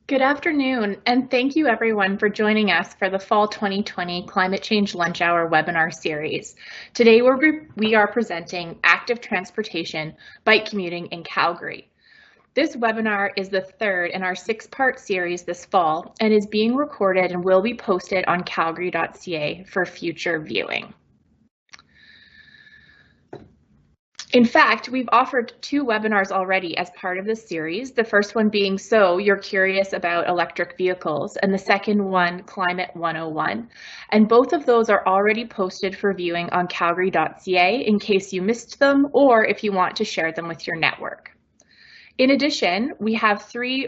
Good afternoon, and thank you everyone for joining us for the Fall 2020 Climate Change Lunch Hour webinar series. Today we are presenting Active Transportation Bike Commuting in Calgary. This webinar is the third in our six-part series this fall and is being recorded and will be posted on calgary.ca for future viewing. In fact, we've offered two webinars already as part of this series, the first one being So You're Curious About Electric Vehicles, and the second one, Climate 101. And both of those are already posted for viewing on calgary.ca in case you missed them or if you want to share them with your network. In addition, we have three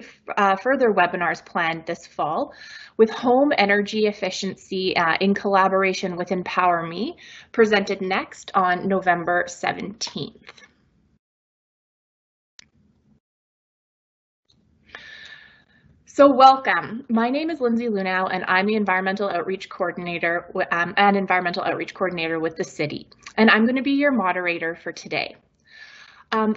further webinars planned this fall with home energy efficiency in collaboration with Empower Me, presented next on November 17th. So welcome. My name is Lindsay Lunau, and I'm the Environmental Outreach Coordinator with the city. And I'm going to be your moderator for today.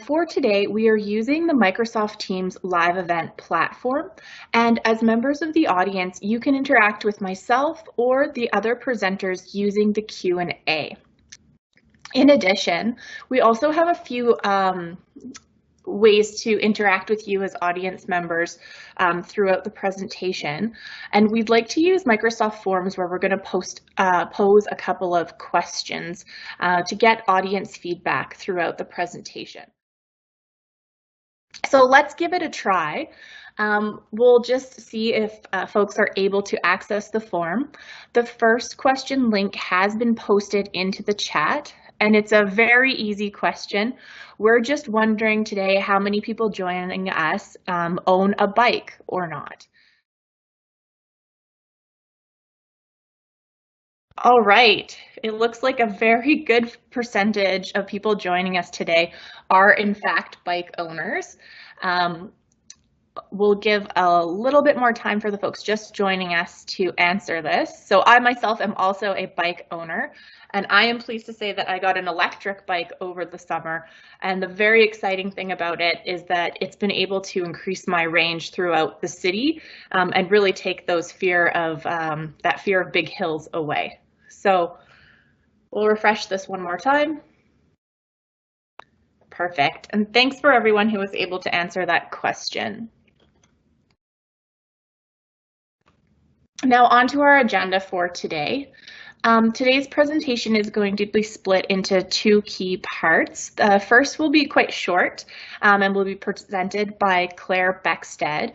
For today, we are using the Microsoft Teams live event platform, and as members of the audience, you can interact with myself or the other presenters using the Q&A. In addition, we also have a few ways to interact with you as audience members throughout the presentation. And we'd like to use Microsoft Forms where we're going to pose a couple of questions to get audience feedback throughout the presentation. So let's give it a try. We'll just see if folks are able to access the form. The first question link has been posted into the chat, and it's a very easy question. We're just wondering today how many people joining us own a bike or not. All right, it looks like a very good percentage of people joining us today are in fact bike owners. We'll give a little bit more time for the folks just joining us to answer this. So I myself am also a bike owner, and I am pleased to say that I got an electric bike over the summer. And the very exciting thing about it is that it's been able to increase my range throughout the city and really take those that fear of big hills away. So we'll refresh this one more time. Perfect. And thanks for everyone who was able to answer that question. Now on to our agenda for today. Today's presentation is going to be split into two key parts. The first will be quite short and will be presented by Claire Beckstead.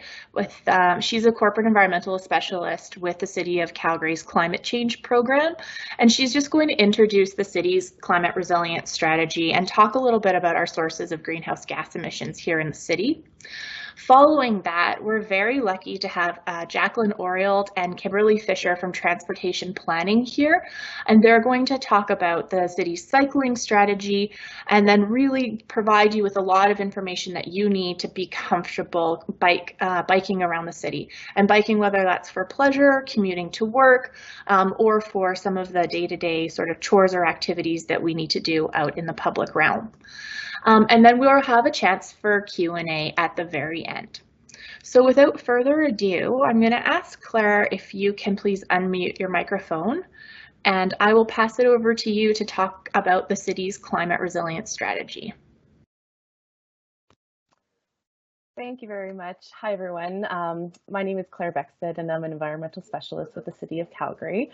She's a corporate environmental specialist with the City of Calgary's climate change program, and she's just going to introduce the city's climate resilience strategy and talk a little bit about our sources of greenhouse gas emissions here in the city. Following that, we're very lucky to have Jacqueline Oriold and Kimberly Fisher from Transportation Planning here, and they're going to talk about the city's cycling strategy and then really provide you with a lot of information that you need to be comfortable biking around the city. And biking, whether that's for pleasure, commuting to work, or for some of the day-to-day sort of chores or activities that we need to do out in the public realm. And then we'll have a chance for Q&A at the very end. So without further ado, I'm going to ask Claire if you can please unmute your microphone, and I will pass it over to you to talk about the city's climate resilience strategy. Thank you very much. Hi, everyone. My name is Claire Beckstead, and I'm an environmental specialist with the City of Calgary.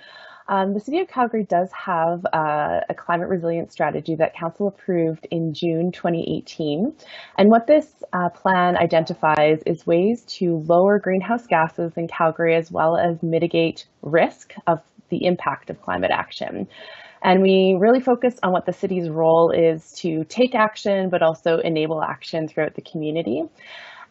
The City of Calgary does have a climate resilience strategy that Council approved in June 2018. And what this plan identifies is ways to lower greenhouse gases in Calgary, as well as mitigate risk of the impact of climate action. And we really focus on what the city's role is to take action, but also enable action throughout the community.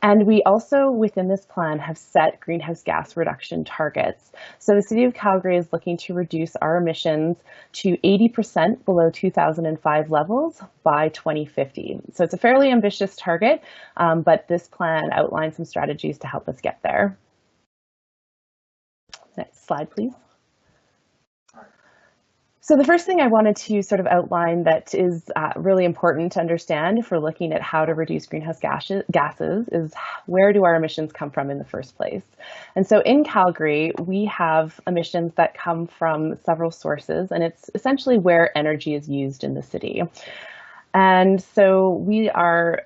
And we also, within this plan, have set greenhouse gas reduction targets. So the City of Calgary is looking to reduce our emissions to 80% below 2005 levels by 2050. So it's a fairly ambitious target, but this plan outlines some strategies to help us get there. Next slide, please. So the first thing I wanted to sort of outline that is really important to understand if we're looking at how to reduce greenhouse gases is where do our emissions come from in the first place? And so in Calgary, we have emissions that come from several sources, and it's essentially where energy is used in the city. And so we are,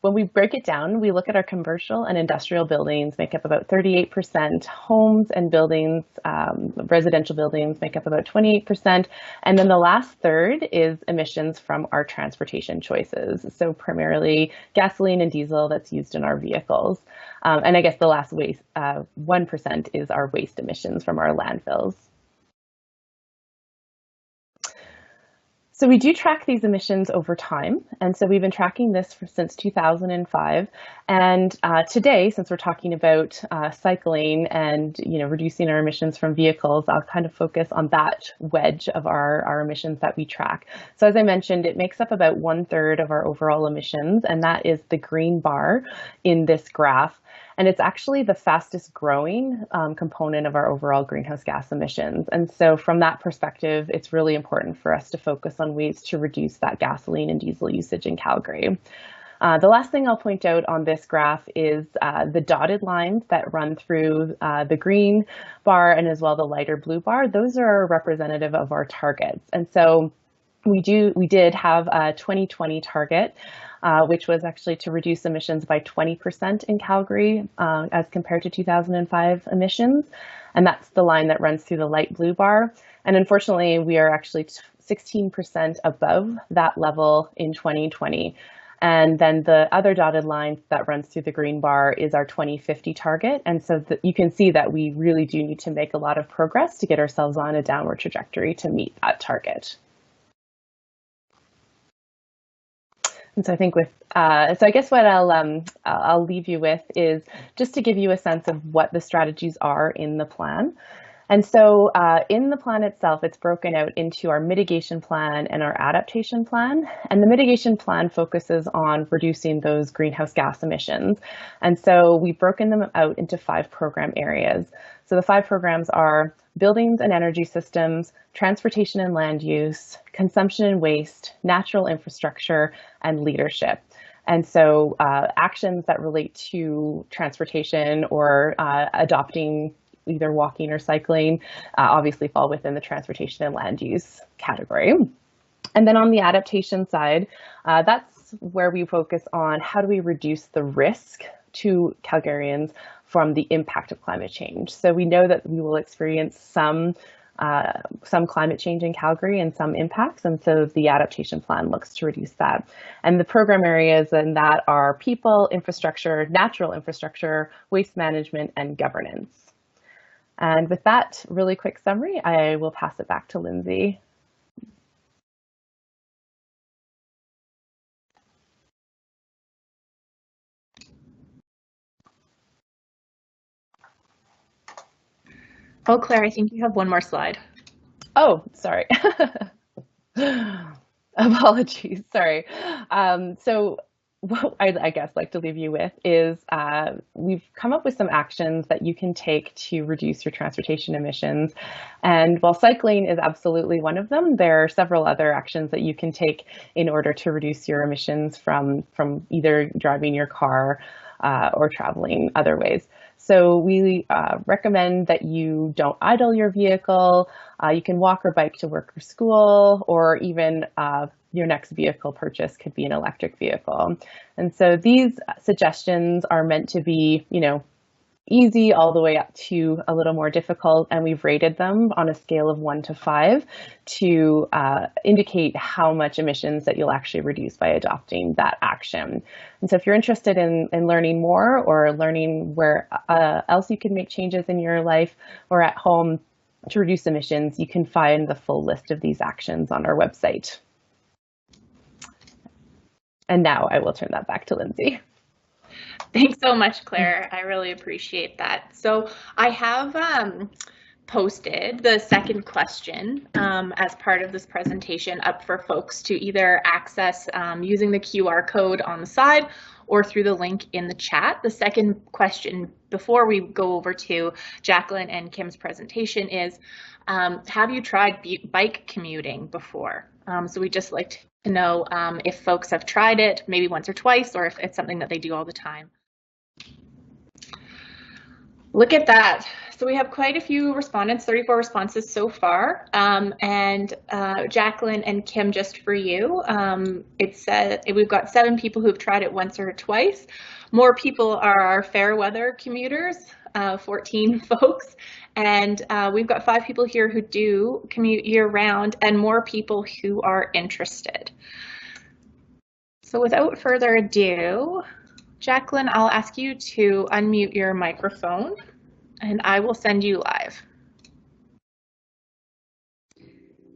when we break it down, we look at our commercial and industrial buildings make up about 38%, homes and buildings, residential buildings make up about 28%, and then the last third is emissions from our transportation choices. So primarily gasoline and diesel that's used in our vehicles. And I guess the last 1% is our waste emissions from our landfills. So we do track these emissions over time, and so we've been tracking this since 2005. And today, since we're talking about cycling and reducing our emissions from vehicles, I'll kind of focus on that wedge of our emissions that we track. So as I mentioned, it makes up about 1/3 of our overall emissions, and that is the green bar in this graph. And it's actually the fastest growing component of our overall greenhouse gas emissions. And so from that perspective, it's really important for us to focus on ways to reduce that gasoline and diesel usage in Calgary. The last thing I'll point out on this graph is the dotted lines that run through the green bar and as well the lighter blue bar. Those are representative of our targets. And so we did have a 2020 target, which was actually to reduce emissions by 20% in Calgary as compared to 2005 emissions. And that's the line that runs through the light blue bar. And unfortunately, we are actually 16% above that level in 2020. And then the other dotted line that runs through the green bar is our 2050 target. And so you can see that we really do need to make a lot of progress to get ourselves on a downward trajectory to meet that target. And so I think so I guess what I'll leave you with is just to give you a sense of what the strategies are in the plan. And so in the plan itself, it's broken out into our mitigation plan and our adaptation plan. And the mitigation plan focuses on reducing those greenhouse gas emissions. And so we've broken them out into 5 program areas. So the 5 programs are buildings and energy systems, transportation and land use, consumption and waste, natural infrastructure, and leadership. And so actions that relate to transportation or adopting either walking or cycling obviously fall within the transportation and land use category. And then on the adaptation side, that's where we focus on how do we reduce the risk to Calgarians from the impact of climate change. So we know that we will experience some climate change in Calgary and some impacts, and so the adaptation plan looks to reduce that. And the program areas in that are people, infrastructure, natural infrastructure, waste management, and governance. And with that really quick summary, I will pass it back to Lindsay. Oh, Claire, I think you have one more slide. Oh, sorry. Apologies, sorry. So what I guess like to leave you with is we've come up with some actions that you can take to reduce your transportation emissions. And while cycling is absolutely one of them, there are several other actions that you can take in order to reduce your emissions from either driving your car or traveling other ways. So we recommend that you don't idle your vehicle. You can walk or bike to work or school, or even your next vehicle purchase could be an electric vehicle. And so these suggestions are meant to be, easy all the way up to a little more difficult, and we've rated them on a scale of 1 to 5 to indicate how much emissions that you'll actually reduce by adopting that action. And so if you're interested in learning more or learning where else you can make changes in your life or at home to reduce emissions, you can find the full list of these actions on our website. And now I will turn that back to Lindsay. Thanks so much, Claire. I really appreciate that. So I have posted the second question as part of this presentation up for folks to either access using the QR code on the side or through the link in the chat. The second question before we go over to Jacqueline and Kim's presentation is, have you tried bike commuting before? So we'd just like to know if folks have tried it maybe once or twice, or if it's something that they do all the time. Look at that. So we have quite a few respondents, 34 responses so far. And Jacqueline and Kim, just for you, it said we've got 7 people who've tried it once or twice. More people are our fair weather commuters, 14 folks. And we've got 5 people here who do commute year round, and more people who are interested. So without further ado, Jacqueline, I'll ask you to unmute your microphone and I will send you live.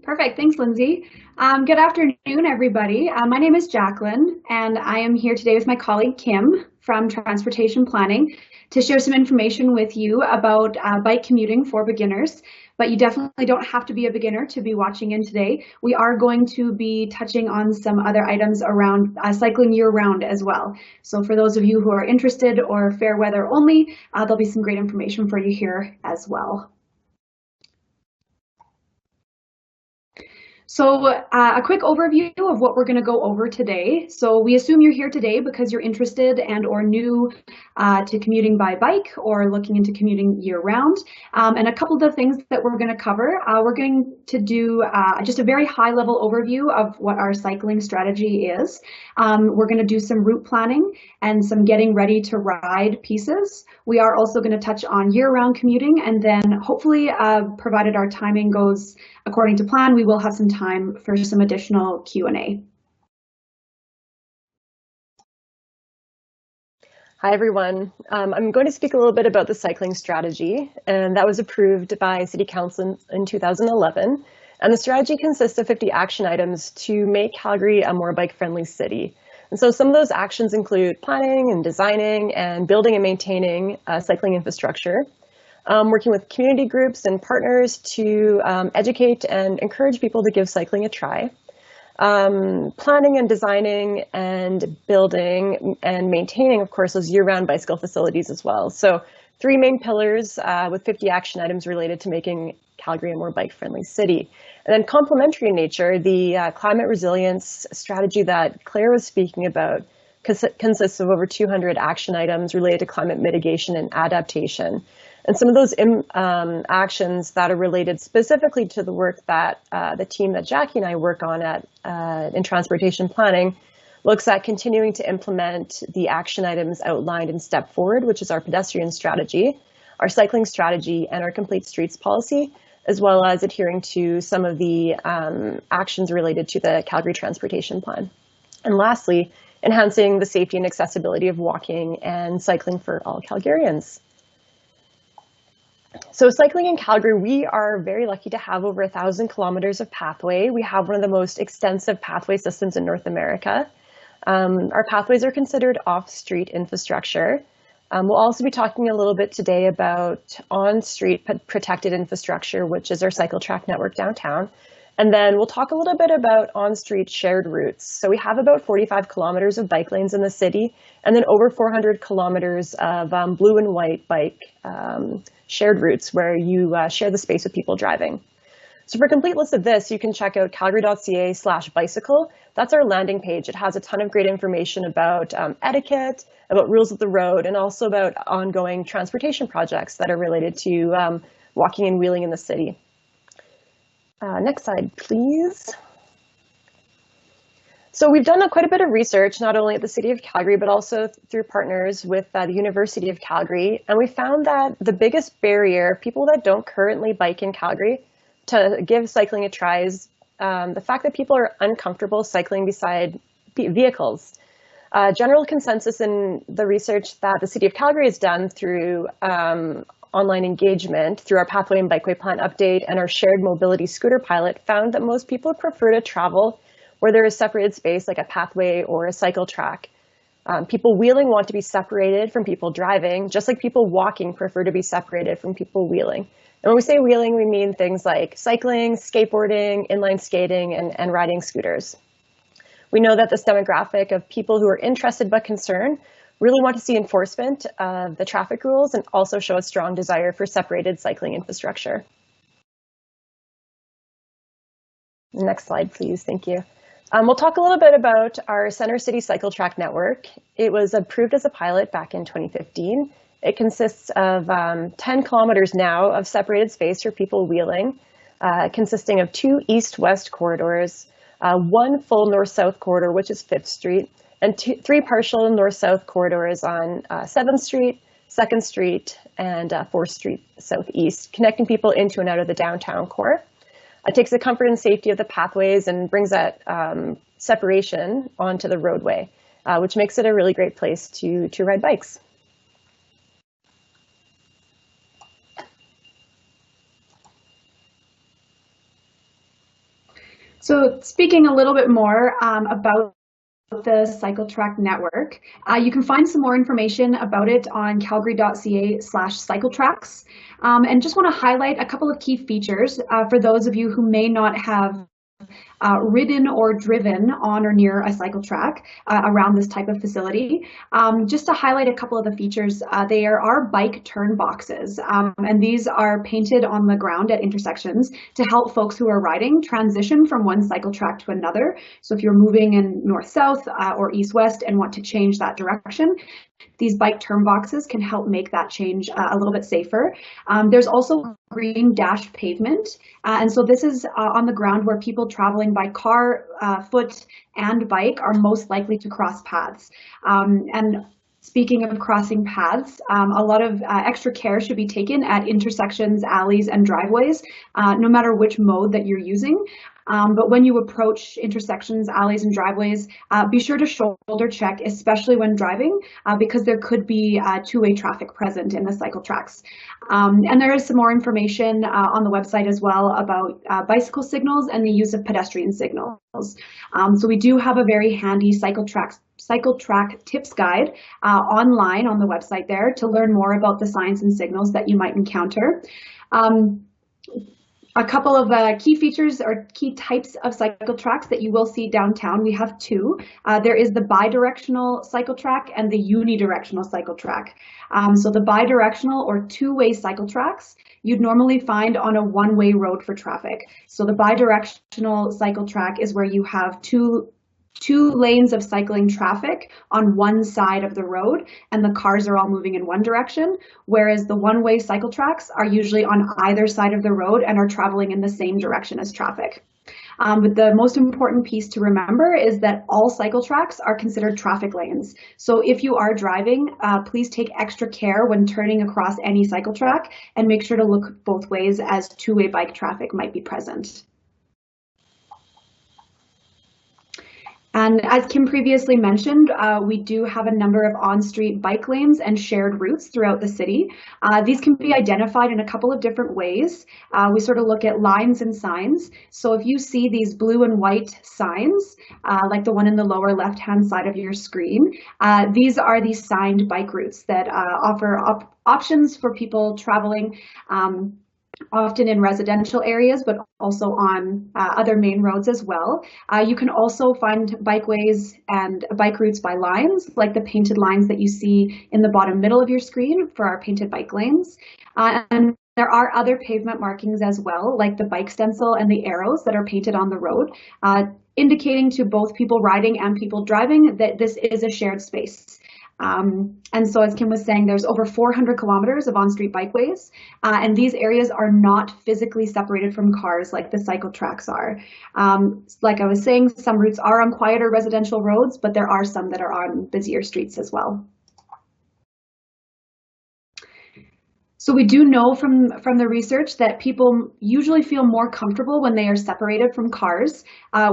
Perfect, thanks Lindsay. Good afternoon everybody. My name is Jacqueline and I am here today with my colleague Kim from Transportation Planning to share some information with you about bike commuting for beginners. But you definitely don't have to be a beginner to be watching in today. We are going to be touching on some other items around cycling year-round as well. So for those of you who are interested or fair weather only, there'll be some great information for you here as well. So a quick overview of what we're going to go over today. So we assume you're here today because you're interested and or new to commuting by bike or looking into commuting year-round. And a couple of the things that we're going to cover, we're going to do just a very high-level overview of what our cycling strategy is. We're going to do some route planning and some getting ready to ride pieces. We are also going to touch on year-round commuting, and then hopefully, provided our timing goes according to plan, we will have some time for some additional Q&A. Hi everyone. I'm going to speak a little bit about the cycling strategy, and that was approved by City Council in 2011. And the strategy consists of 50 action items to make Calgary a more bike-friendly city. And so some of those actions include planning and designing and building and maintaining cycling infrastructure, working with community groups and partners to educate and encourage people to give cycling a try, planning and designing and building and maintaining, of course, those year-round bicycle facilities as well. So 3 main pillars with 50 action items related to making Calgary a more bike-friendly city. And then complementary in nature, the climate resilience strategy that Claire was speaking about consists of over 200 action items related to climate mitigation and adaptation. And some of those actions that are related specifically to the work that the team that Jackie and I work on in transportation planning looks at continuing to implement the action items outlined in Step Forward, which is our pedestrian strategy, our cycling strategy, and our complete streets policy, as well as adhering to some of the actions related to the Calgary Transportation Plan. And lastly, enhancing the safety and accessibility of walking and cycling for all Calgarians. So cycling in Calgary, we are very lucky to have over 1,000 kilometers of pathway. We have one of the most extensive pathway systems in North America. Our pathways are considered off-street infrastructure. We'll also be talking a little bit today about on-street protected infrastructure, which is our cycle track network downtown. And then we'll talk a little bit about on-street shared routes. So we have about 45 kilometers of bike lanes in the city, and then over 400 kilometers of blue and white bike shared routes where you share the space with people driving. So for a complete list of this, you can check out calgary.ca/bicycle. That's our landing page. It has a ton of great information about etiquette, about rules of the road, and also about ongoing transportation projects that are related to walking and wheeling in the city. Next slide, please. So we've done quite a bit of research, not only at the City of Calgary, but also through partners with the University of Calgary. And we found that the biggest barrier, people that don't currently bike in Calgary, to give cycling a try is the fact that people are uncomfortable cycling beside vehicles. General consensus in the research that the City of Calgary has done through online engagement, through our Pathway and Bikeway Plan update and our shared mobility scooter pilot, found that most people prefer to travel where there is separated space, like a pathway or a cycle track. People wheeling want to be separated from people driving, just like people walking prefer to be separated from people wheeling. And when we say wheeling, we mean things like cycling, skateboarding, inline skating, and riding scooters. We know that this demographic of people who are interested but concerned really want to see enforcement of the traffic rules and also show a strong desire for separated cycling infrastructure. Next slide, please. Thank you. We'll talk a little bit about our Center City Cycle Track Network. It was approved as a pilot back in 2015. It consists of 10 kilometers now of separated space for people wheeling, consisting of 2 east-west corridors, 1 full north-south corridor, which is 5th Street, and 3 partial north-south corridors on 7th Street, 2nd Street, and 4th Street southeast, connecting people into and out of the downtown core. It takes the comfort and safety of the pathways and brings that separation onto the roadway, which makes it a really great place to ride bikes. So speaking a little bit more about the Cycle Track Network, you can find some more information about it on calgary.ca/cycletracks. And just want to highlight a couple of key features for those of you who may not have ridden or driven on or near a cycle track around this type of facility. Just to highlight a couple of the features, there are bike turn boxes, and these are painted on the ground at intersections to help folks who are riding transition from one cycle track to another. So if you're moving in north-south or east-west and want to change that direction, these bike turn boxes can help make that change a little bit safer. There's also green dashed pavement, and so this is on the ground where people traveling by car, foot, and bike are most likely to cross paths. And speaking of crossing paths, a lot of extra care should be taken at intersections, alleys, and driveways, no matter which mode that you're using. But when you approach intersections, alleys, and driveways, be sure to shoulder check, especially when driving, because there could be two-way traffic present in the cycle tracks. And there is some more information on the website as well about bicycle signals and the use of pedestrian signals. So we do have a very handy cycle track tips guide online on the website there to learn more about the signs and signals that you might encounter. A couple of key features or key types of cycle tracks that you will see downtown. We have two. There is the bidirectional cycle track and the unidirectional cycle track. So the bidirectional or two-way cycle tracks you'd normally find on a one-way road for traffic. So the bidirectional cycle track is where you have two lanes of cycling traffic on one side of the road and the cars are all moving in one direction, whereas the one-way cycle tracks are usually on either side of the road and are traveling in the same direction as traffic. But the most important piece to remember is that all cycle tracks are considered traffic lanes. So if you are driving, please take extra care when turning across any cycle track and make sure to look both ways as two-way bike traffic might be present. And as Kim previously mentioned, we do have a number of on-street bike lanes and shared routes throughout the city. These can be identified in a couple of different ways. We sort of look at lines and signs. So if you see these blue and white signs, like the one in the lower left-hand side of your screen, these are the signed bike routes that offer options for people traveling often in residential areas, but also on other main roads as well. You can also find bikeways and bike routes by lines, like the painted lines that you see in the bottom middle of your screen for our painted bike lanes. And there are other pavement markings as well, like the bike stencil and the arrows that are painted on the road, indicating to both people riding and people driving that this is a shared space. And so as Kim was saying, there's over 400 kilometers of on-street bikeways, and these areas are not physically separated from cars like the cycle tracks are. Like I was saying, some routes are on quieter residential roads, but there are some that are on busier streets as well. So we do know from the research that people usually feel more comfortable when they are separated from cars,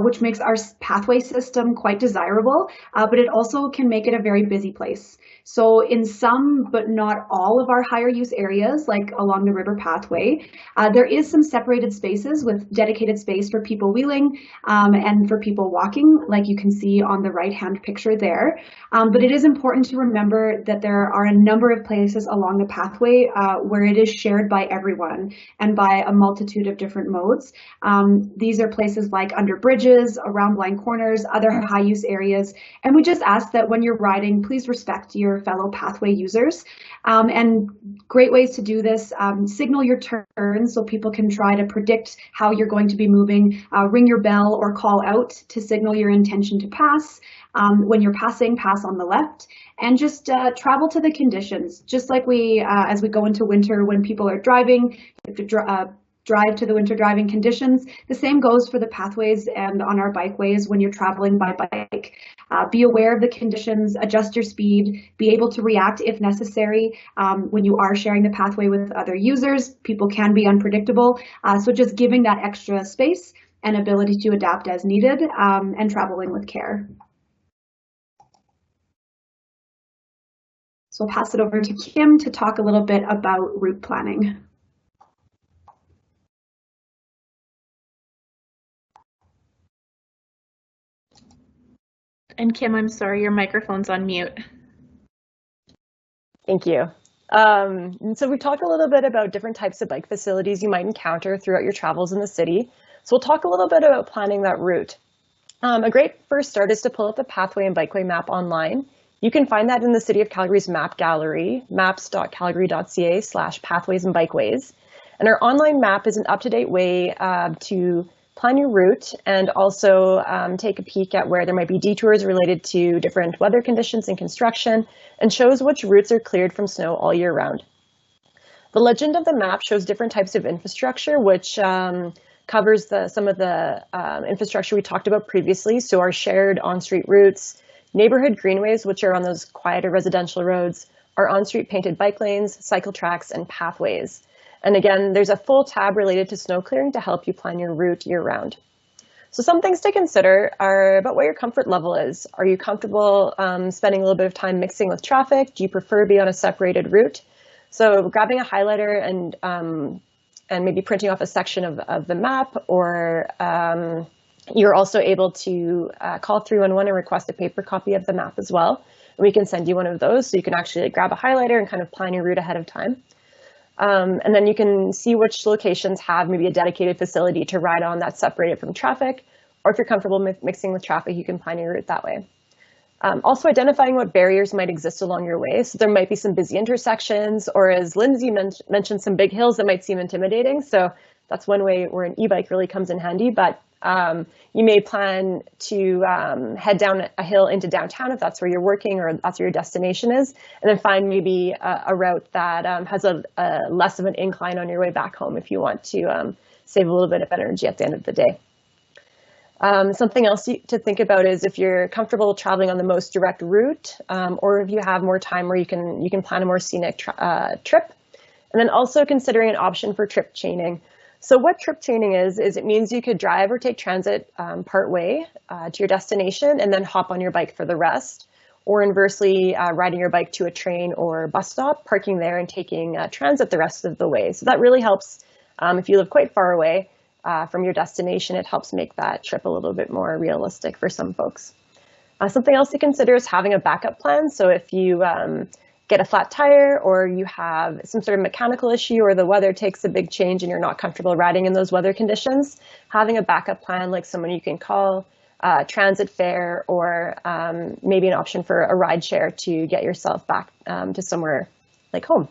which makes our pathway system quite desirable, but it also can make it a very busy place. So in some, but not all of our higher use areas, like along the river pathway, there is some separated spaces with dedicated space for people wheeling and for people walking, like you can see on the right-hand picture there. But it is important to remember that there are a number of places along the pathway where it is shared by everyone and by a multitude of different modes. These are places like under bridges, around blind corners, other high use areas. And we just ask that when you're riding, please respect your fellow pathway users. And great ways to do this, signal your turn so people can try to predict how you're going to be moving, ring your bell or call out to signal your intention to pass. When you're passing, pass on the left, and just travel to the conditions. Just like we, as we go into winter, when people are driving, you have to drive to the winter driving conditions. The same goes for the pathways and on our bikeways when you're traveling by bike. Be aware of the conditions, adjust your speed, be able to react if necessary. When you are sharing the pathway with other users, people can be unpredictable. So just giving that extra space and ability to adapt as needed, and traveling with care. So I'll pass it over to Kim to talk a little bit about route planning. And Kim, I'm sorry, your microphone's on mute. Thank you. And so we've talked a little bit about different types of bike facilities you might encounter throughout your travels in the city. So we'll talk a little bit about planning that route. A great first start is to pull up the pathway and bikeway map online. You can find that in the City of Calgary's map gallery, maps.calgary.ca/pathways and bikeways. And our online map is an up-to-date way to plan your route and also take a peek at where there might be detours related to different weather conditions and construction, and shows which routes are cleared from snow all year round. The legend of the map shows different types of infrastructure, which covers some of the infrastructure we talked about previously. So our shared on-street routes, neighborhood greenways, which are on those quieter residential roads, our on-street painted bike lanes, cycle tracks, and pathways. And again, there's a full tab related to snow clearing to help you plan your route year-round. So some things to consider are about what your comfort level is. Are you comfortable spending a little bit of time mixing with traffic? Do you prefer to be on a separated route? So grabbing a highlighter and maybe printing off a section of the map, or you're also able to call 311 and request a paper copy of the map as well. And we can send you one of those so you can actually grab a highlighter and kind of plan your route ahead of time. And then you can see which locations have maybe a dedicated facility to ride on that's separated from traffic, or if you're comfortable mixing with traffic, you can plan your route that way. Also identifying what barriers might exist along your way. So there might be some busy intersections, or as Lindsay mentioned, some big hills that might seem intimidating. So that's one way where an e-bike really comes in handy, but you may plan to head down a hill into downtown if that's where you're working or that's where your destination is, and then find maybe a route that has a less of an incline on your way back home if you want to save a little bit of energy at the end of the day. Something else to think about is if you're comfortable traveling on the most direct route, or if you have more time where you can plan a more scenic trip, and then also considering an option for trip chaining. So what trip chaining is it means you could drive or take transit part way to your destination and then hop on your bike for the rest, or inversely riding your bike to a train or bus stop, parking there and taking transit the rest of the way. So that really helps if you live quite far away from your destination. It helps make that trip a little bit more realistic for some folks. Something else to consider is having a backup plan. So if you get a flat tire, or you have some sort of mechanical issue, or the weather takes a big change and you're not comfortable riding in those weather conditions, having a backup plan like someone you can call, transit fare, or maybe an option for a ride share to get yourself back to somewhere like home.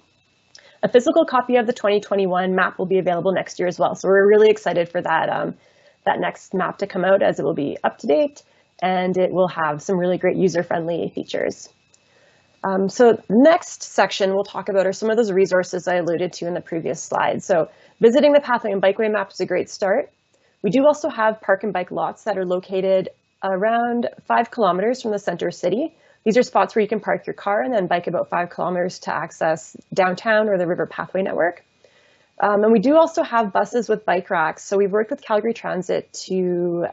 A physical copy of the 2021 map will be available next year as well. So we're really excited for that, that next map to come out, as it will be up to date and it will have some really great user-friendly features. So the next section we'll talk about are some of those resources I alluded to in the previous slide. So visiting the pathway and bikeway map is a great start. We do also have park and bike lots that are located around 5 kilometers from the center city. These are spots where you can park your car and then bike about 5 kilometers to access downtown or the River Pathway Network. And we do also have buses with bike racks. So we've worked with Calgary Transit to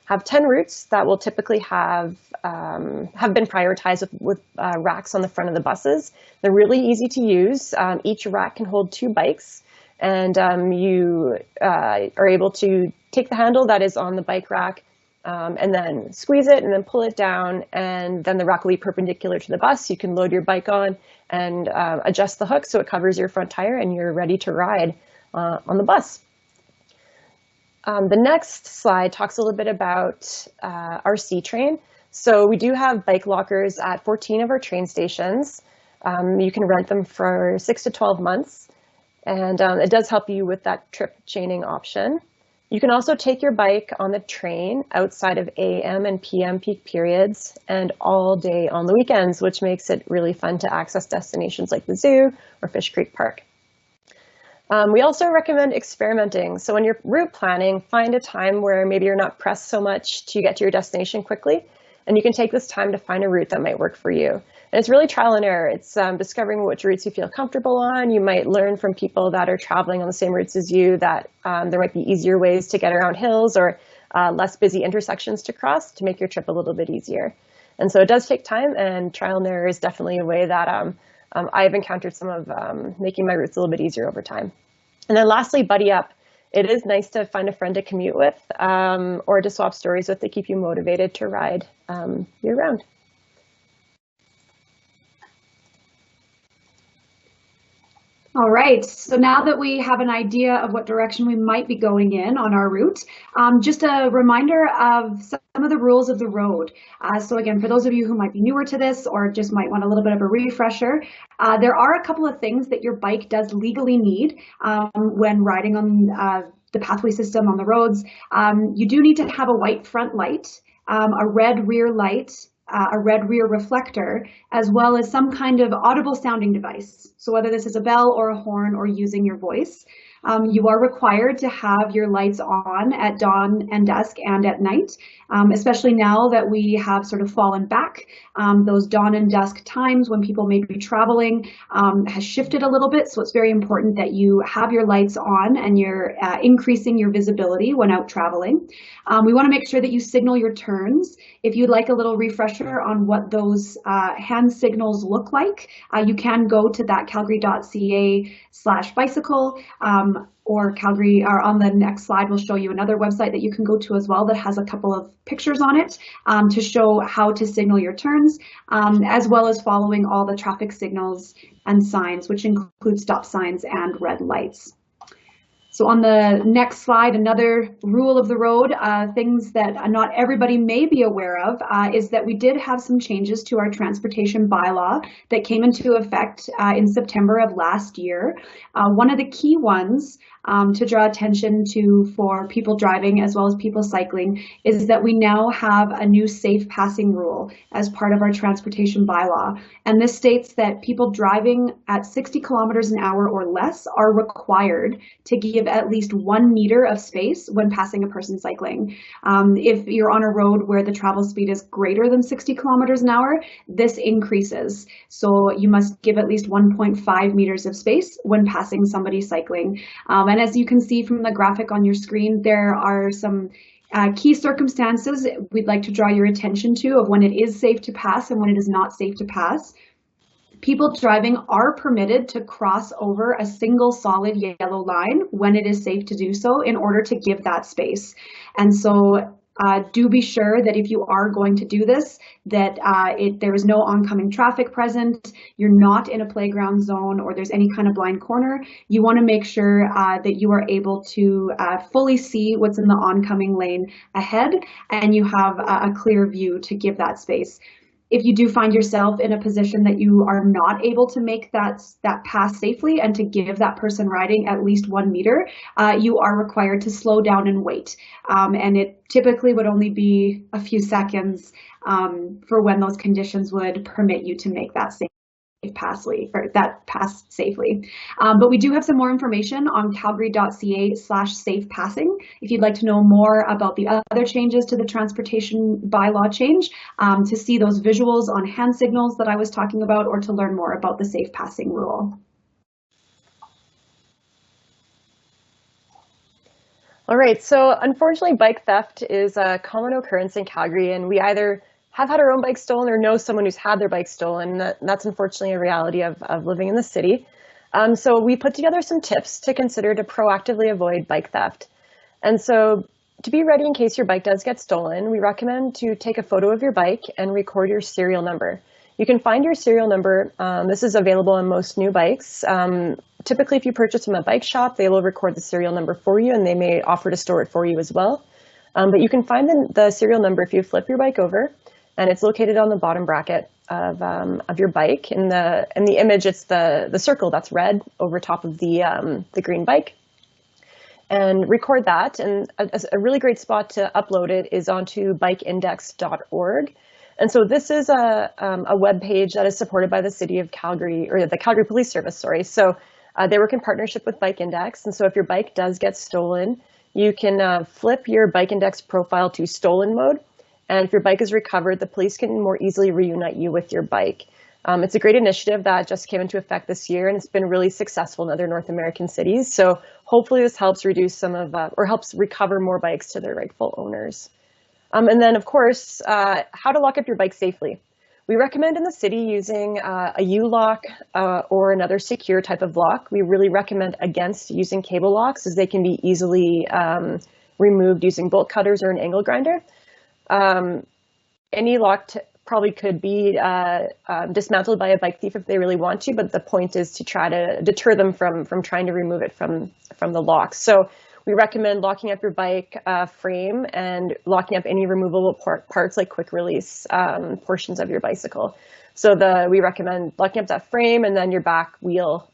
have 10 routes that will typically have been prioritized with racks on the front of the buses. They're really easy to use. Each rack can hold 2 bikes, and you are able to take the handle that is on the bike rack and then squeeze it and then pull it down, and then the rack will be perpendicular to the bus. You can load your bike on and adjust the hook so it covers your front tire and you're ready to ride on the bus. The next slide talks a little bit about our C-Train. So we do have bike lockers at 14 of our train stations. You can rent them for 6 to 12 months, and it does help you with that trip chaining option. You can also take your bike on the train outside of AM and PM peak periods and all day on the weekends, which makes it really fun to access destinations like the zoo or Fish Creek Park. We also recommend experimenting. So when you're route planning, find a time where maybe you're not pressed so much to get to your destination quickly, and you can take this time to find a route that might work for you. And it's really trial and error. It's discovering which routes you feel comfortable on. You might learn from people that are traveling on the same routes as you that there might be easier ways to get around hills or less busy intersections to cross to make your trip a little bit easier. And so it does take time, and trial and error is definitely a way that I've encountered some of making my routes a little bit easier over time. And then lastly, buddy up. It is nice to find a friend to commute with or to swap stories with to keep you motivated to ride year round. All right, so now that we have an idea of what direction we might be going in on our route, just a reminder of some of the rules of the road. So again, for those of you who might be newer to this or just might want a little bit of a refresher, there are a couple of things that your bike does legally need when riding on the pathway system on the roads. You do need to have a white front light, a red rear light, a red rear reflector, as well as some kind of audible sounding device. So whether this is a bell or a horn or using your voice, you are required to have your lights on at dawn and dusk and at night, especially now that we have sort of fallen back. Those dawn and dusk times when people may be traveling has shifted a little bit, so it's very important that you have your lights on and you're increasing your visibility when out traveling. We want to make sure that you signal your turns. If you'd like a little refresher on what those hand signals look like, you can go to thatcalgary.ca/bicycle or Calgary, or on the next slide, we'll show you another website that you can go to as well that has a couple of pictures on it to show how to signal your turns, as well as following all the traffic signals and signs, which include stop signs and red lights. So on the next slide, another rule of the road, things that not everybody may be aware of, is that we did have some changes to our transportation bylaw that came into effect in September of last year. One of the key ones to draw attention to for people driving as well as people cycling is that we now have a new safe passing rule as part of our transportation bylaw. And this states that people driving at 60 kilometers an hour or less are required to give at least 1 meter of space when passing a person cycling. If you're on a road where the travel speed is greater than 60 kilometers an hour, this increases. So you must give at least 1.5 meters of space when passing somebody cycling. And as you can see from the graphic on your screen, there are some key circumstances we'd like to draw your attention to of when it is safe to pass and when it is not safe to pass. People driving are permitted to cross over a single solid yellow line when it is safe to do so in order to give that space. And so do be sure that if you are going to do this, that there is no oncoming traffic present, you're not in a playground zone, or there's any kind of blind corner. You want to make sure that you are able to fully see what's in the oncoming lane ahead, and you have a clear view to give that space. If you do find yourself in a position that you are not able to make that pass safely and to give that person riding at least 1 meter, you are required to slow down and wait. And it typically would only be a few seconds for when those conditions would permit you to make that pass safely. But we do have some more information on calgary.ca/safe passing. If you'd like to know more about the other changes to the transportation bylaw change, to see those visuals on hand signals that I was talking about, or to learn more about the safe passing rule. All right, so unfortunately, bike theft is a common occurrence in Calgary, and we either have had our own bike stolen or know someone who's had their bike stolen. That's unfortunately a reality of living in the city. So we put together some tips to consider to proactively avoid bike theft. And so To be ready in case your bike does get stolen, we recommend to take a photo of your bike and record your serial number. You can find your serial number. This is available on most new bikes. Typically, if you purchase from a bike shop, they will record the serial number for you, and they may offer to store it for you as well. But you can find the serial number if you flip your bike over, and it's located on the bottom bracket of your bike. In the image, it's the circle that's red over top of the green bike. And record that. And a really great spot to upload it is onto bikeindex.org. And so this is a web page that is supported by the City of Calgary, or the Calgary Police Service, sorry. So they work in partnership with Bike Index. And so if your bike does get stolen, you can flip your Bike Index profile to stolen mode. And if your bike is recovered, the police can more easily reunite you with your bike. It's a great initiative that just came into effect this year, and it's been really successful in other North American cities. So hopefully this helps reduce some of, or helps recover more bikes to their rightful owners. And then, of course, how to lock up your bike safely. We recommend in the city using a U-lock or another secure type of lock. We really recommend against using cable locks, as they can be easily removed using bolt cutters or an angle grinder. Any lock probably could be dismantled by a bike thief if they really want to, but the point is to try to deter them from trying to remove it from the lock. So we recommend locking up your bike frame and locking up any removable parts like quick release portions of your bicycle. So we recommend locking up that frame and then your back wheel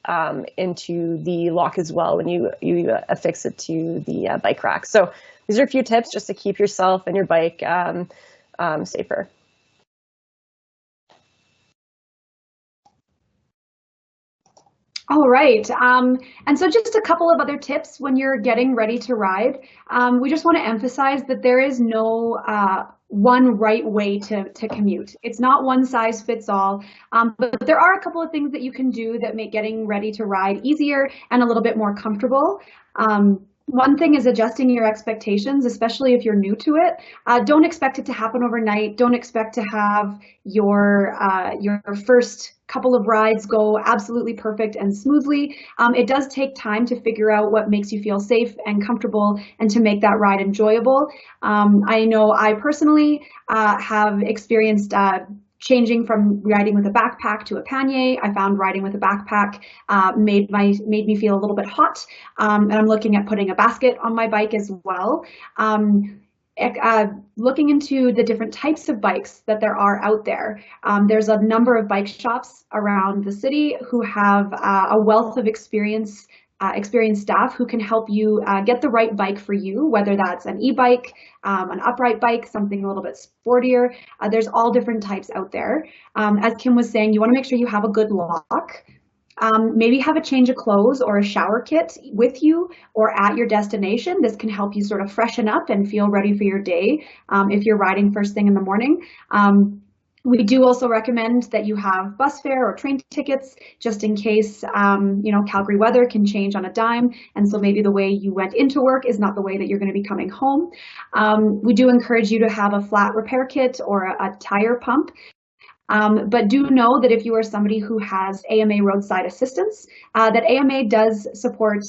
into the lock as well when you affix it to the bike rack. So these are a few tips just to keep yourself and your bike safer. All right. And so just a couple of other tips when you're getting ready to ride. We just want to emphasize that there is no one right way to commute. It's not one size fits all, but there are a couple of things that you can do that make getting ready to ride easier and a little bit more comfortable. One thing is adjusting your expectations, especially if you're new to it. Don't expect it to happen overnight. Don't expect to have your first couple of rides go absolutely perfect and smoothly. It does take time to figure out what makes you feel safe and comfortable and to make that ride enjoyable. I know I personally have experienced changing from riding with a backpack to a pannier. I found riding with a backpack made me feel a little bit hot, and I'm looking at putting a basket on my bike as well. Looking into the different types of bikes that there are out there. There's a number of bike shops around the city who have a wealth of experienced staff who can help you get the right bike for you, whether that's an e-bike, an upright bike, something a little bit sportier. There's all different types out there. As Kim was saying, you want to make sure you have a good lock. Maybe have a change of clothes or a shower kit with you or at your destination. This can help you sort of freshen up and feel ready for your day if you're riding first thing in the morning. We do also recommend that you have bus fare or train tickets just in case, Calgary weather can change on a dime. And so maybe the way you went into work is not the way that you're going to be coming home. We do encourage you to have a flat repair kit or a tire pump. But do know that if you are somebody who has AMA roadside assistance, that AMA does support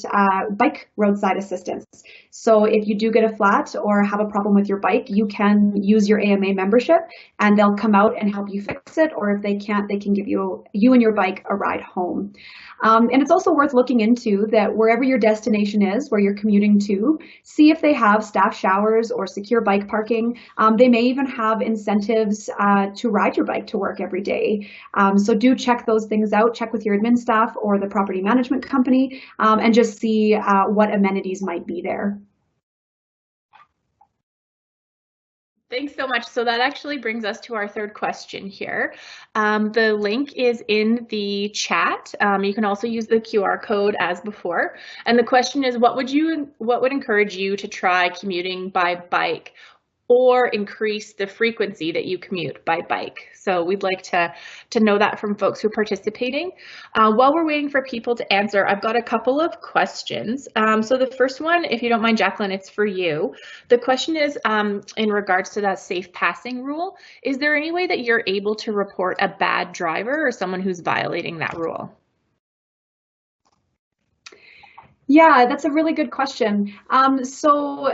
bike roadside assistance. So if you do get a flat or have a problem with your bike, you can use your AMA membership and they'll come out and help you fix it. Or if they can't, they can give you and your bike a ride home. And it's also worth looking into that wherever your destination is, where you're commuting to, see if they have staff showers or secure bike parking. They may even have incentives to ride your bike to work every day. So do check those things out. Check with your admin staff or the property management company and just see what amenities might be there. Thanks so much. So that actually brings us to our third question here. The link is in the chat. You can also use the QR code as before. And the question is, what would encourage you to try commuting by bike or increase the frequency that you commute by bike? So we'd like to know that from folks who are participating. While we're waiting for people to answer, I've got a couple of questions. So the first one, if you don't mind, Jacqueline, it's for you. The question is in regards to that safe passing rule. Is there any way that you're able to report a bad driver or someone who's violating that rule? Yeah, that's a really good question. So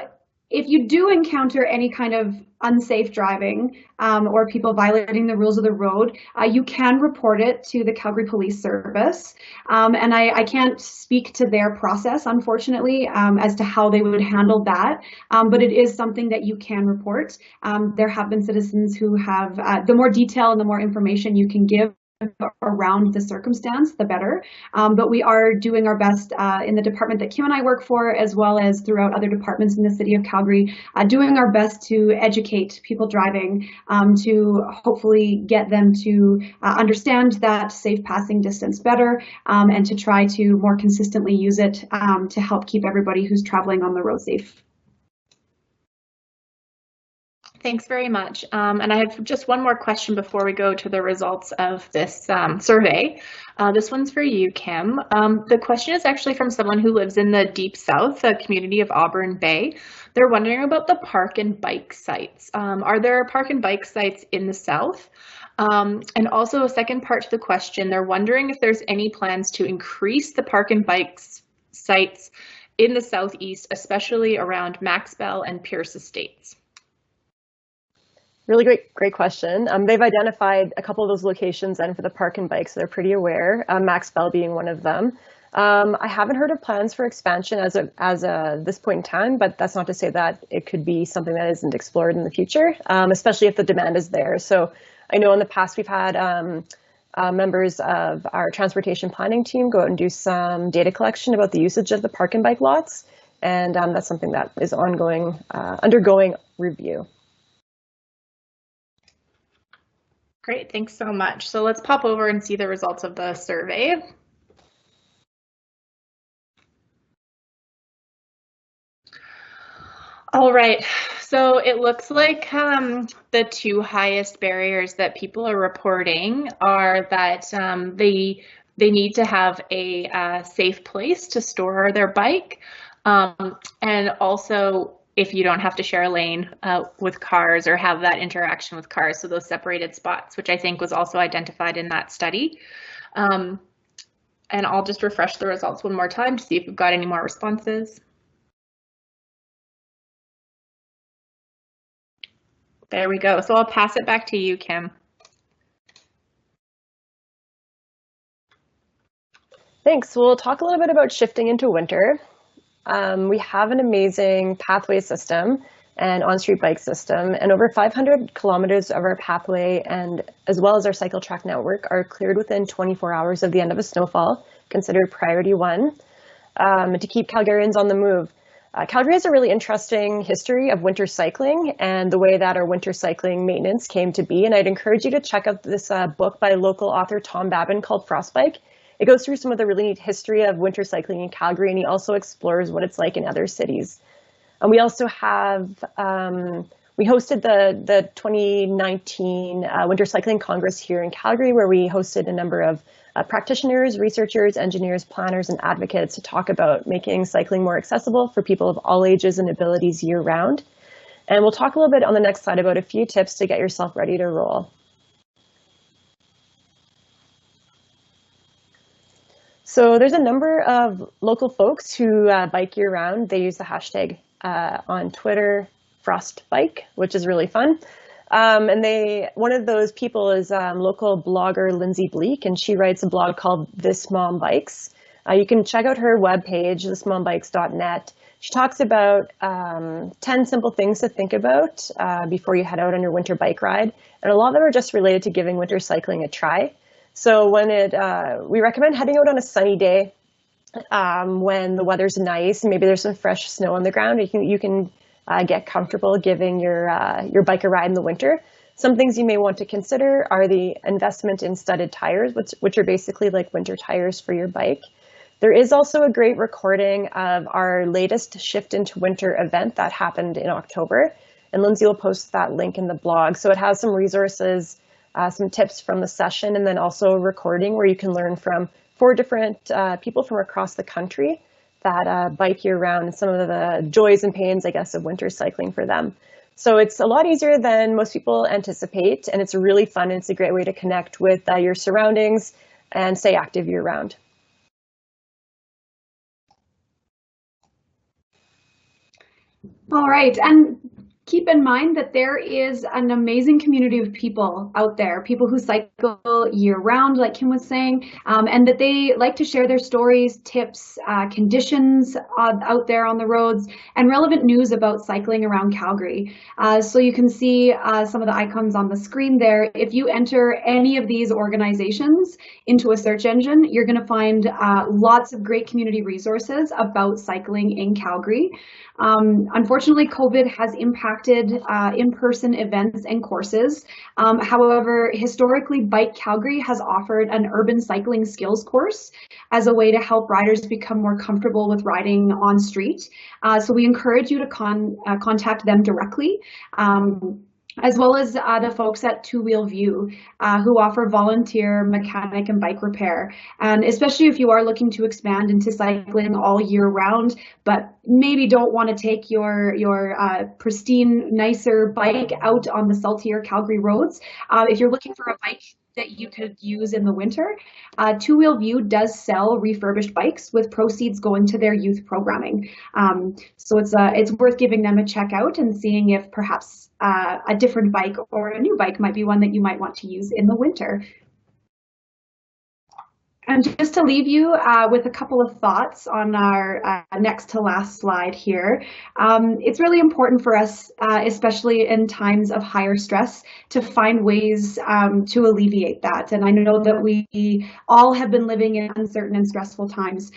if you do encounter any kind of unsafe driving or people violating the rules of the road, you can report it to the Calgary Police Service. And I can't speak to their process, unfortunately, as to how they would handle that. But it is something that you can report. There have been citizens who have, the more detail and the more information you can give around the circumstance, the better. But we are doing our best in the department that Kim and I work for, as well as throughout other departments in the city of Calgary, doing our best to educate people driving, to hopefully get them to understand that safe passing distance better, and to try to more consistently use it to help keep everybody who's traveling on the road safe. Thanks very much. And I have just one more question before we go to the results of this survey. This one's for you, Kim. The question is actually from someone who lives in the Deep South, the community of Auburn Bay. They're wondering about the park and bike sites. Are there park and bike sites in the South? And also a second part to the question, they're wondering if there's any plans to increase the park and bike sites in the Southeast, especially around Maxbell and Pierce Estates. Really great question. They've identified a couple of those locations and for the park and bike, so they're pretty aware, Maxbell being one of them. I haven't heard of plans for expansion as this point in time, but that's not to say that it could be something that isn't explored in the future, especially if the demand is there. So I know in the past we've had members of our transportation planning team go out and do some data collection about the usage of the park and bike lots, and that's something that is undergoing review. Great, thanks so much. So let's pop over and see the results of the survey. All right, so it looks like the two highest barriers that people are reporting are that they need to have a safe place to store their bike, and also if you don't have to share a lane with cars or have that interaction with cars, so those separated spots, which I think was also identified in that study. And I'll just refresh the results one more time to see if we've got any more responses. There we go. So I'll pass it back to you, Kim. Thanks. We'll talk a little bit about shifting into winter. We have an amazing pathway system and on-street bike system, and over 500 kilometers of our pathway and as well as our cycle track network are cleared within 24 hours of the end of a snowfall, considered priority 1, to keep Calgarians on the move. Calgary has a really interesting history of winter cycling and the way that our winter cycling maintenance came to be, and I'd encourage you to check out this book by local author Tom Babin called Frostbike. It goes through some of the really neat history of winter cycling in Calgary, and he also explores what it's like in other cities. And we also have, we hosted the 2019 Winter Cycling Congress here in Calgary, where we hosted a number of practitioners, researchers, engineers, planners, and advocates to talk about making cycling more accessible for people of all ages and abilities year-round. And we'll talk a little bit on the next slide about a few tips to get yourself ready to roll. So there's a number of local folks who bike year-round. They use the hashtag on Twitter, FrostBike, which is really fun. And one of those people is local blogger Lindsay Bleak, and she writes a blog called This Mom Bikes. You can check out her webpage, thismombikes.net. She talks about 10 simple things to think about before you head out on your winter bike ride. And a lot of them are just related to giving winter cycling a try. So we recommend heading out on a sunny day when the weather's nice and maybe there's some fresh snow on the ground. You can get comfortable giving your bike a ride in the winter. Some things you may want to consider are the investment in studded tires, which are basically like winter tires for your bike. There is also a great recording of our latest Shift into Winter event that happened in October, and Lindsay will post that link in the blog. So it has some resources, some tips from the session, and then also a recording where you can learn from 4 different people from across the country that bike year-round and some of the joys and pains, I guess, of winter cycling for them. So it's a lot easier than most people anticipate, and it's really fun, and it's a great way to connect with your surroundings and stay active year-round. All right, and keep in mind that there is an amazing community of people out there, people who cycle year round, like Kim was saying, and that they like to share their stories, tips, conditions out there on the roads, and relevant news about cycling around Calgary. So you can see some of the icons on the screen there. If you enter any of these organizations into a search engine, you're going to find lots of great community resources about cycling in Calgary. Unfortunately, COVID has impacted in-person events and courses. However, historically, Bike Calgary has offered an urban cycling skills course as a way to help riders become more comfortable with riding on street. So we encourage you to contact them directly. As well as the folks at Two Wheel View, who offer volunteer mechanic and bike repair. And especially if you are looking to expand into cycling all year round, but maybe don't want to take your pristine, nicer bike out on the saltier Calgary roads. If you're looking for a bike that you could use in the winter, Two Wheel View does sell refurbished bikes with proceeds going to their youth programming. So it's worth giving them a check out and seeing if perhaps a different bike or a new bike might be one that you might want to use in the winter. And just to leave you with a couple of thoughts on our next to last slide here, it's really important for us, especially in times of higher stress, to find ways to alleviate that. And I know that we all have been living in uncertain and stressful times.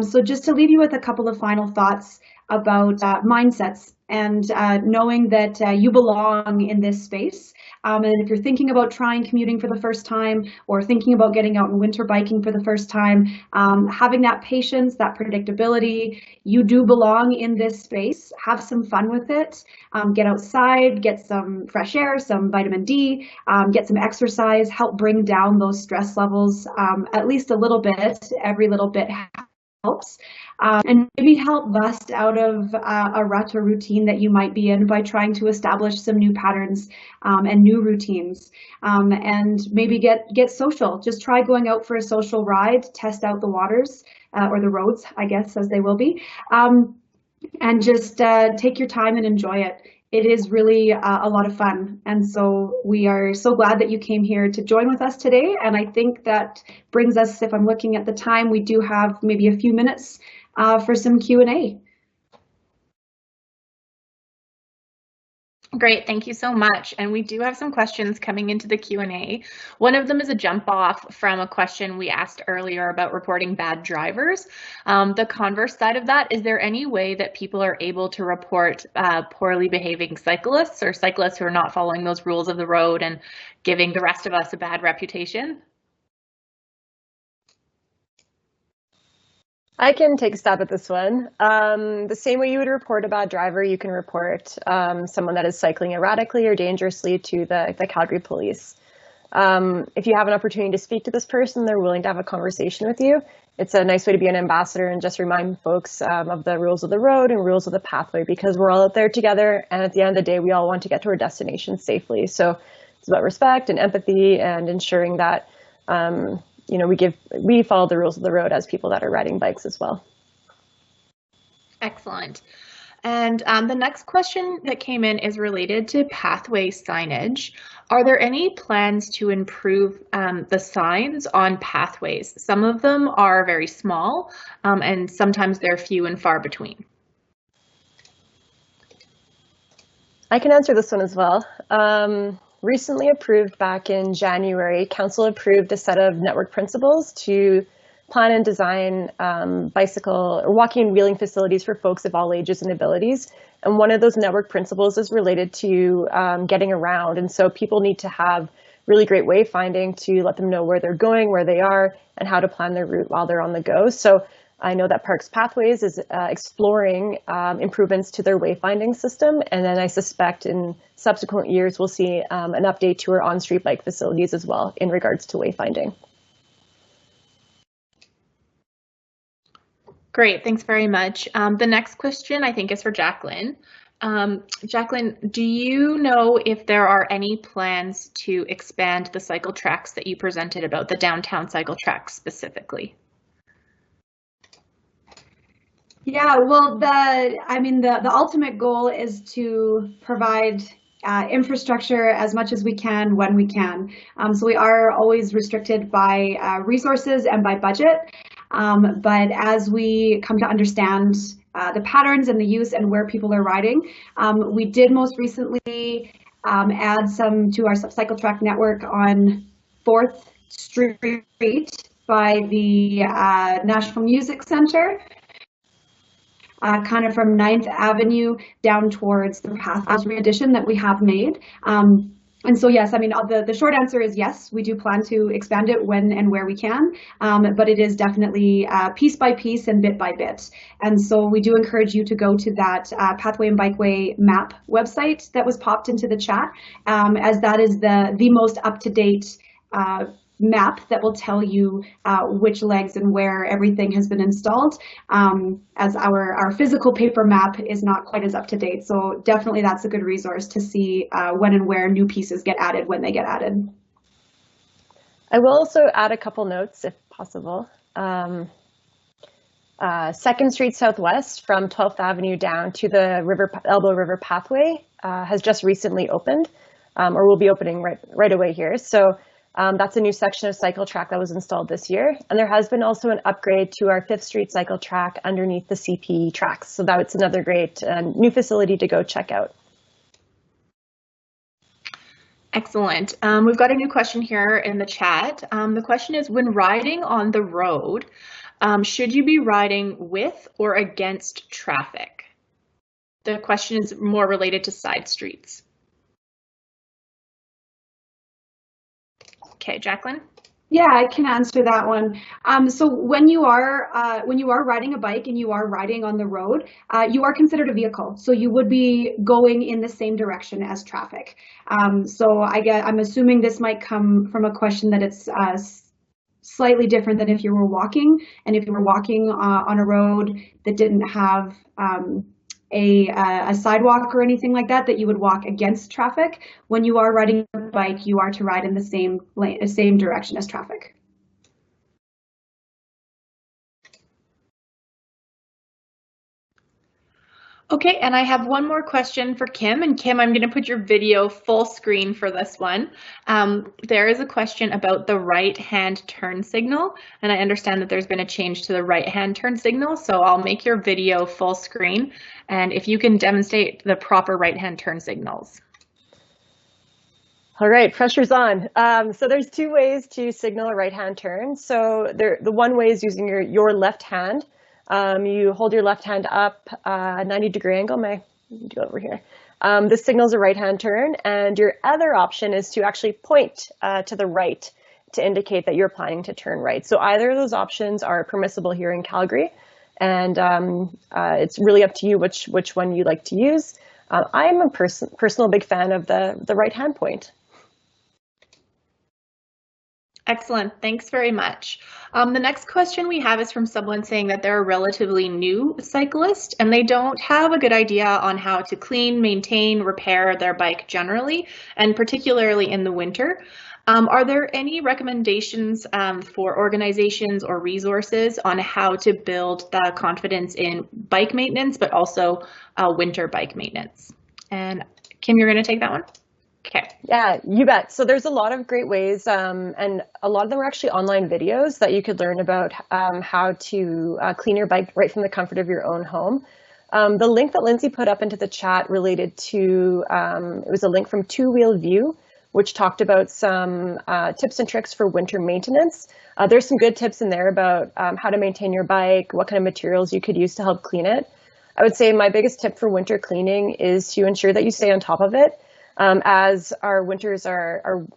So just to leave you with a couple of final thoughts about mindsets and knowing that you belong in this space. And if you're thinking about trying commuting for the first time or thinking about getting out and winter biking for the first time, having that patience, that predictability, you do belong in this space. Have some fun with it. Get outside, get some fresh air, some vitamin D, get some exercise, help bring down those stress levels at least a little bit. Every little bit helps. And maybe help bust out of a rut or routine that you might be in by trying to establish some new patterns and new routines. And maybe get social. Just try going out for a social ride, test out the waters or the roads, I guess, as they will be. And just take your time and enjoy it. It is really a lot of fun. And so we are so glad that you came here to join with us today. And I think that brings us, if I'm looking at the time, we do have maybe a few minutes for some Q&A. Great, thank you so much. And we do have some questions coming into the Q&A. One of them is a jump off from a question we asked earlier about reporting bad drivers. The converse side of that, is there any way that people are able to report poorly behaving cyclists or cyclists who are not following those rules of the road and giving the rest of us a bad reputation? I can take a stab at this one. The same way you would report a bad driver, you can report someone that is cycling erratically or dangerously to the Calgary police. If you have an opportunity to speak to this person, they're willing to have a conversation with you. It's a nice way to be an ambassador and just remind folks of the rules of the road and rules of the pathway, because we're all out there together. And at the end of the day, we all want to get to our destination safely. So it's about respect and empathy and ensuring that we follow the rules of the road as people that are riding bikes as well. Excellent. And the next question that came in is related to pathway signage. Are there any plans to improve the signs on pathways? Some of them are very small and sometimes they're few and far between. I can answer this one as well. Recently approved back in January, Council approved a set of network principles to plan and design bicycle or walking and wheeling facilities for folks of all ages and abilities. And one of those network principles is related to getting around. And so people need to have really great wayfinding to let them know where they're going, where they are, and how to plan their route while they're on the go. So I know that Parks Pathways is exploring improvements to their wayfinding system. And then I suspect in subsequent years, we'll see an update to our on-street bike facilities as well in regards to wayfinding. Great, thanks very much. The next question I think is for Jacqueline. Jacqueline, do you know if there are any plans to expand the cycle tracks that you presented about, the downtown cycle tracks specifically? Yeah, well, the ultimate goal is to provide infrastructure as much as we can when we can. So we are always restricted by resources and by budget. But as we come to understand the patterns and the use and where people are riding, we did most recently add some to our cycle track network on 4th Street by the National Music Center. Kind of from 9th Avenue down towards the Pathways re-addition that we have made. And so, yes, I mean, the short answer is yes, we do plan to expand it when and where we can, but it is definitely piece by piece and bit by bit. And so we do encourage you to go to that Pathway and Bikeway map website that was popped into the chat, as that is the most up-to-date map that will tell you which legs and where everything has been installed, as our physical paper map is not quite as up to date. So definitely that's a good resource to see when and where new pieces get added when they get added. I will also add a couple notes if possible. 2nd Street Southwest from 12th Avenue down to the Elbow River Pathway has just recently opened, or will be opening right away here. So that's a new section of cycle track that was installed this year. And there has been also an upgrade to our 5th Street cycle track underneath the CP tracks. So that's another great new facility to go check out. Excellent. We've got a new question here in the chat. The question is, when riding on the road, should you be riding with or against traffic? The question is more related to side streets. Okay, Jacqueline? Yeah, I can answer that one. So when you are riding a bike and you are riding on the road, you are considered a vehicle. So you would be going in the same direction as traffic. So I'm assuming this might come from a question that it's slightly different than if you were walking. And if you were walking on a road that didn't have a sidewalk or anything like that, that you would walk against traffic. When you are riding a bike, you are to ride in the same lane, same direction as traffic. Okay, and I have one more question for Kim. And Kim, I'm going to put your video full screen for this one. There is a question about the right-hand turn signal, and I understand that there's been a change to the right-hand turn signal, so I'll make your video full screen, and if you can demonstrate the proper right-hand turn signals. All right, pressure's on. So there's 2 ways to signal a right-hand turn. So the one way is using your left hand. You hold your left hand up, 90-degree angle. May go over here. This signals a right-hand turn, and your other option is to actually point to the right to indicate that you're planning to turn right. So either of those options are permissible here in Calgary, and it's really up to you which one you like to use. I'm a personal big fan of the right-hand point. Excellent, thanks very much. The next question we have is from someone saying that they're a relatively new cyclist and they don't have a good idea on how to clean, maintain, repair their bike generally, and particularly in the winter. Are there any recommendations for organizations or resources on how to build the confidence in bike maintenance, but also winter bike maintenance? And Kim, you're going to take that one? Okay. Yeah, you bet. So there's a lot of great ways, and a lot of them are actually online videos that you could learn about how to clean your bike right from the comfort of your own home. The link that Lindsay put up into the chat related to, it was a link from Two Wheel View, which talked about some tips and tricks for winter maintenance. There's some good tips in there about how to maintain your bike, what kind of materials you could use to help clean it. I would say my biggest tip for winter cleaning is to ensure that you stay on top of it. As our winters are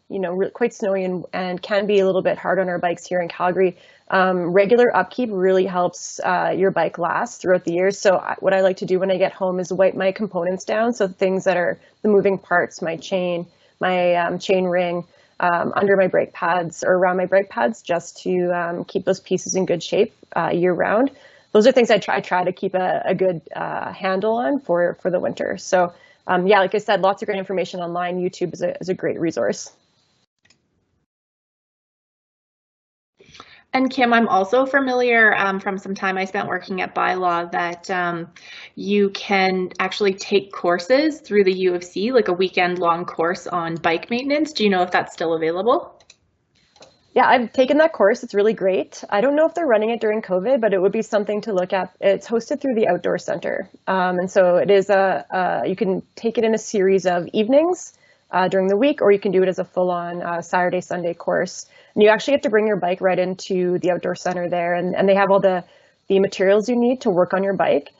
quite snowy and can be a little bit hard on our bikes here in Calgary, regular upkeep really helps your bike last throughout the year. So what I like to do when I get home is wipe my components down. So things that are the moving parts, my chain ring, under my brake pads or around my brake pads, just to keep those pieces in good shape year round. Those are things I try to keep a good handle on for the winter. So yeah, like I said, lots of great information online. YouTube is a great resource. And Kim, I'm also familiar from some time I spent working at Bylaw that you can actually take courses through the U of C, like a weekend-long course on bike maintenance. Do you know if that's still available? Yeah, I've taken that course. It's really great. I don't know if they're running it during COVID, but it would be something to look at. It's hosted through the Outdoor Center. And so it is you can take it in a series of evenings during the week, or you can do it as a full-on Saturday, Sunday course. And you actually have to bring your bike right into the Outdoor Center there, and they have all the materials you need to work on your bike.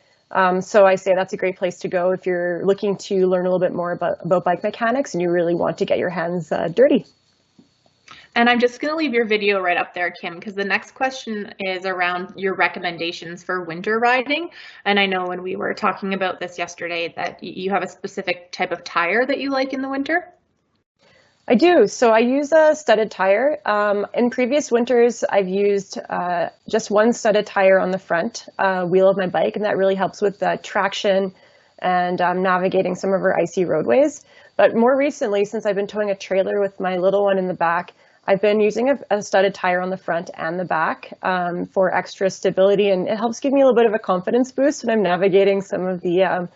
So I say that's a great place to go if you're looking to learn a little bit more about bike mechanics and you really want to get your hands dirty. And I'm just going to leave your video right up there, Kim, because the next question is around your recommendations for winter riding. And I know when we were talking about this yesterday that you have a specific type of tire that you like in the winter. I do. So I use a studded tire. In previous winters, I've used just one studded tire on the front wheel of my bike, and that really helps with traction and navigating some of our icy roadways. But more recently, since I've been towing a trailer with my little one in the back, I've been using a studded tire on the front and the back for extra stability, and it helps give me a little bit of a confidence boost when I'm navigating some of the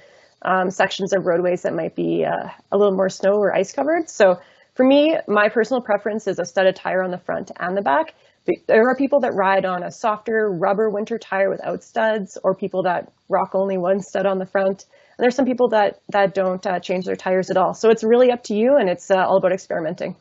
sections of roadways that might be a little more snow or ice covered. So for me, my personal preference is a studded tire on the front and the back. There are people that ride on a softer rubber winter tire without studs, or people that rock only one stud on the front. And there's some people that don't change their tires at all. So it's really up to you, and it's all about experimenting.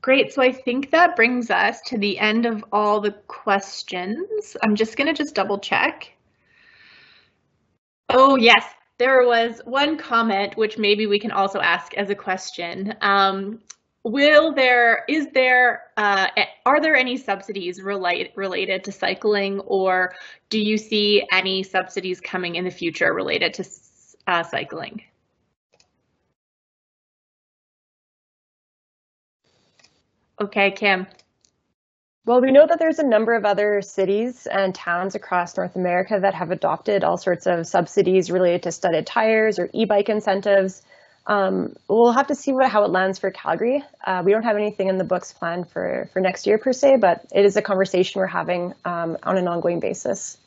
Great, so I think that brings us to the end of all the questions. I'm just going to double check. Oh yes, there was one comment which maybe we can also ask as a question. Are there any subsidies related to cycling, or do you see any subsidies coming in the future related to cycling? Okay, Kim. Well, we know that there's a number of other cities and towns across North America that have adopted all sorts of subsidies related to studded tires or e-bike incentives. We'll have to see how it lands for Calgary. We don't have anything in the books planned for next year per se, but it is a conversation we're having on an ongoing basis.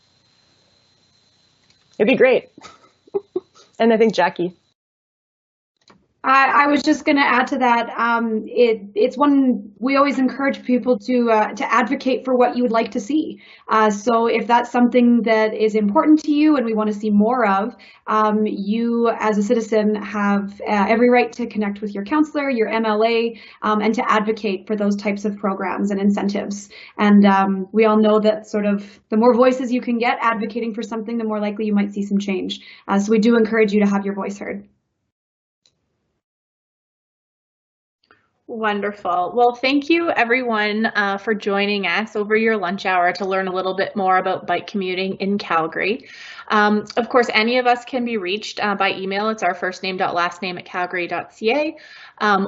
It'd be great. And I think Jackie. I was just going to add to that. It's one we always encourage people to advocate for what you would like to see. So if that's something that is important to you and we want to see more of, you as a citizen have every right to connect with your councillor, your MLA, and to advocate for those types of programs and incentives. And we all know that sort of the more voices you can get advocating for something, the more likely you might see some change. So we do encourage you to have your voice heard. Wonderful. Well, thank you everyone for joining us over your lunch hour to learn a little bit more about bike commuting in Calgary. Of course, any of us can be reached by email. It's our firstname.lastname@calgary.ca.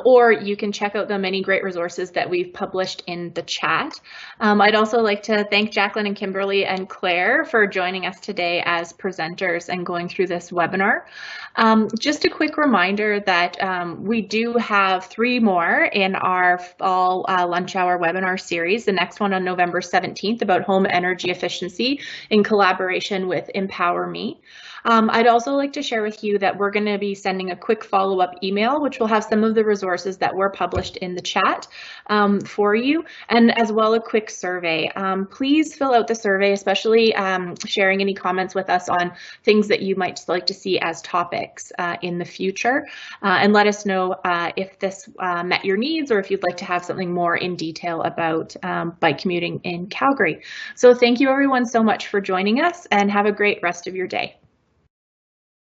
Or you can check out the many great resources that we've published in the chat. I'd also like to thank Jacqueline and Kimberly and Claire for joining us today as presenters and going through this webinar. Just a quick reminder that we do have 3 more in our fall lunch hour webinar series. The next one on November 17th about home energy efficiency in collaboration with Empower Me. I'd also like to share with you that we're going to be sending a quick follow-up email, which will have some of the resources that were published in the chat for you, and as well a quick survey. Please fill out the survey, especially sharing any comments with us on things that you might like to see as topics in the future, and let us know if this met your needs or if you'd like to have something more in detail about bike commuting in Calgary. So thank you everyone so much for joining us, and have a great rest of your day.